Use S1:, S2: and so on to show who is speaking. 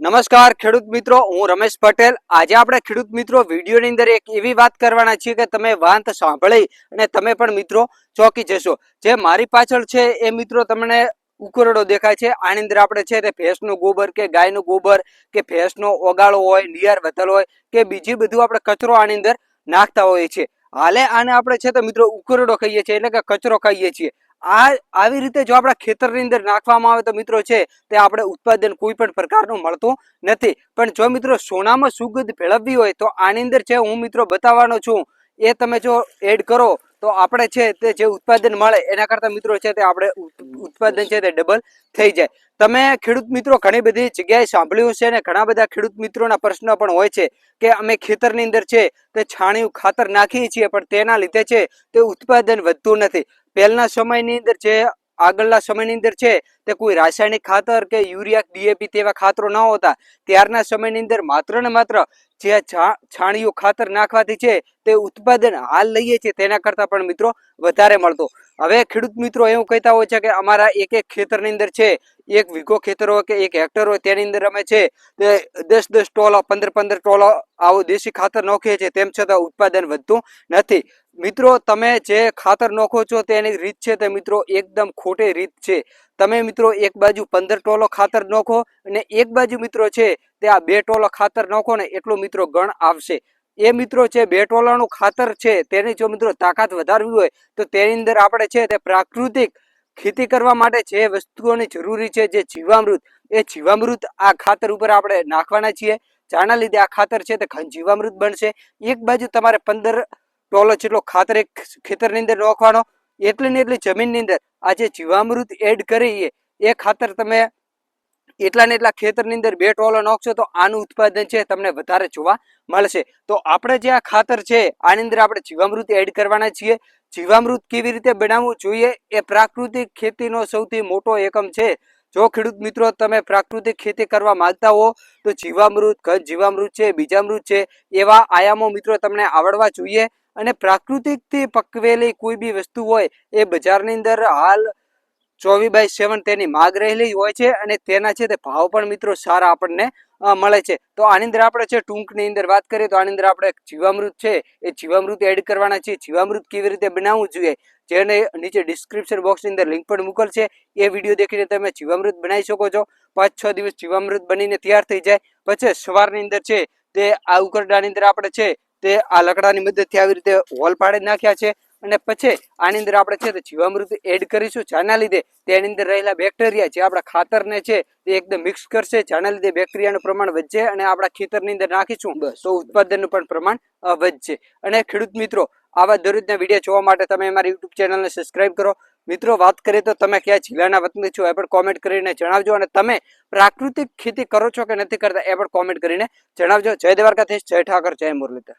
S1: નમસ્કાર ખેડૂત મિત્રો, હું રમેશ પટેલ. આજે આપણે ખેડૂત મિત્રો વિડીયોની અંદર એક એવી વાત કરવાના છીએ કે તમે વાત સાંભળી અને તમે પણ મિત્રો ચોંકી જશો. જે મારી પાછળ છે એ મિત્રો તમને ઉકરડો દેખાય છે. આની અંદર આપણે છે તે ભેંસનું ગોબર કે ગાયનું ગોબર કે ભેંસનો ઓગાળો હોય, નિયાર વધેલો હોય કે બીજી બધું આપણે કચરો આની અંદર નાખતા હોઈએ છીએ. હાલે આને આપણે છે તો મિત્રો ઉકરડો કહીએ છીએ, એટલે કે કચરો કહીએ છીએ. આવી રીતે જો આપણા ખેતરની અંદર નાખવામાં આવે તો મિત્રો છે તે આપણે ઉત્પાદન કોઈ પણ પ્રકારનું મળતું નથી. પણ જો મિત્રો સોનામાં સુગંધ ભેળવવી હોય તો આની અંદર છે હું મિત્રો બતાવવાનો છું, એ તમે જો એડ કરો તો આપણે છે તે જે ઉત્પાદન મળે એના કરતા મિત્રો છે તે આપણે ઉત્પાદન છે તે ડબલ થઈ જાય. તમે ખેડૂત મિત્રો ઘણી બધી જગ્યાએ સાંભળ્યું છે અને ઘણા બધા ખેડૂત મિત્રોના પ્રશ્ન પણ હોય છે કે અમે ખેતરની અંદર છે તે છાણિયું ખાતર નાખીએ છીએ પણ તેના લીધે છે તે ઉત્પાદન વધતું નથી. પહેલાના સમયની અંદર છે, આગળના સમયની અંદર છે તે કોઈ રાસાયણિક ખાતર કે યુરિયા ડીએપી તેવા ખાતરો ન હોતા. ત્યારના સમયની અંદર માત્ર ને માત્ર જે છાણિયું ખાતર નાખવાથી છે તે ઉત્પાદન હાલ લઈએ છીએ તેના કરતા પણ મિત્રો વધારે મળતો. હવે ખેડૂત મિત્રો એવું કહેતા હોય છે કે અમારા એક એક ખેતરની અંદર છે, એક વીઘો ખેતર હોય કે એક હેક્ટર હોય તેની અંદર અમે છે તે 10-10 ટોલો 15-15 ટોલો આવું દેશી ખાતર નાખીએ છીએ, તેમ છતાં ઉત્પાદન વધતું નથી. મિત્રો તમે જે ખાતર નાખો છો તેની રીત છે તે મિત્રો એકદમ ખોટી રીત છે. તમે મિત્રો એક બાજુ 15 ટોલો ખાતર નાખો અને એક બાજુ મિત્રો છે તે આ 2 ટોલો ખાતર નાખો ને એટલું મિત્રો ગણ આવશે. એ મિત્રો છે 2 ટોલાનું ખાતર છે તેની જો મિત્રો તાકાત વધારવી હોય તો તેની અંદર આપણે છે તે પ્રાકૃતિક ખેતી કરવા માટે જે વસ્તુઓની જરૂરી છે, જે જીવામૃત, એ જીવામૃત આ ખાતર ઉપર આપણે નાખવાના છીએ. જેના લીધે આ ખાતર છે તે ઘન જીવામૃત બનશે. એક બાજુ તમારે 15 ટોલો જેટલો ખાતર એક ખેતરની અંદર નાખવાનો, એટલી ને એટલી જમીનની અંદર આ જે જીવામૃત એડ કરીએ એ ખાતર તમે એટલા ને એટલા ખેતરની અંદર 2 ટોલો નાખશો તો આનું ઉત્પાદન છે તમને વધારે જોવા મળશે. તો આપણે જે આ ખાતર છે આની અંદર આપણે જીવામૃત એડ કરવાના છીએ. જીવામૃત કેવી રીતે બનાવવું જોઈએ એ પ્રાકૃતિક ખેતીનો સૌથી મોટો એકમ છે. જો ખેડૂત મિત્રો તમે પ્રાકૃતિક ખેતી કરવા માંગતા હો તો જીવામૃત, ઘન જીવામૃત છે, બીજામૃત છે, એવા આયામો મિત્રો તમને આવડવા જોઈએ. અને પ્રાકૃતિકથી પકવેલી કોઈ બી વસ્તુ હોય એ બજારની અંદર હાલ 24/7 તેની માંગ રહેલી હોય છે અને તેના છે તે ભાવ પણ મિત્રો સારા આપણને મળે છે. તો આની અંદર આપણે છે ટૂંકની અંદર વાત કરીએ તો આની અંદર આપણે જીવામૃત છે એ જીવામૃત એડ કરવાના છે. જીવામૃત કેવી રીતે બનાવવું જોઈએ જેને નીચે ડિસ્ક્રિપ્શન બોક્સની અંદર લિંક પણ મૂકેલ છે. એ વિડીયો દેખીને તમે જીવામૃત બનાવી શકો છો. 5-6 દિવસ જીવામૃત બનીને તૈયાર થઈ જાય પછી સવારની અંદર છે તે આ ઉકરડાની અંદર આપણે છે તે આ લકડાની મદદથી આવી રીતે હોલ પાડી નાખ્યા છે અને પછી આની અંદર આપણે છે તે જીવામૃત એડ કરીશું. જેના લીધે તેની અંદર રહેલા બેક્ટેરિયા જે આપણા ખાતરને છે તે એકદમ મિક્સ કરશે, જેના લીધે બેક્ટેરિયાનું પ્રમાણ વધશે અને આપણા ખેતરની અંદર નાખીશું તો ઉત્પાદનનું પણ પ્રમાણ વધશે. અને ખેડૂત મિત્રો આવા દરરોજના વિડીયો જોવા માટે તમે અમારી યુટ્યુબ ચેનલને સબસ્ક્રાઇબ કરો. મિત્રો વાત કરીએ તો તમે કયા જિલ્લાના વતની છો એ પણ કોમેન્ટ કરીને જણાવજો અને તમે પ્રાકૃતિક ખેતી કરો છો કે નથી કરતા એ પણ કોમેન્ટ કરીને જણાવજો. જય દ્વારકાધીશ, જય ઠાકર, જય મુરલીધર.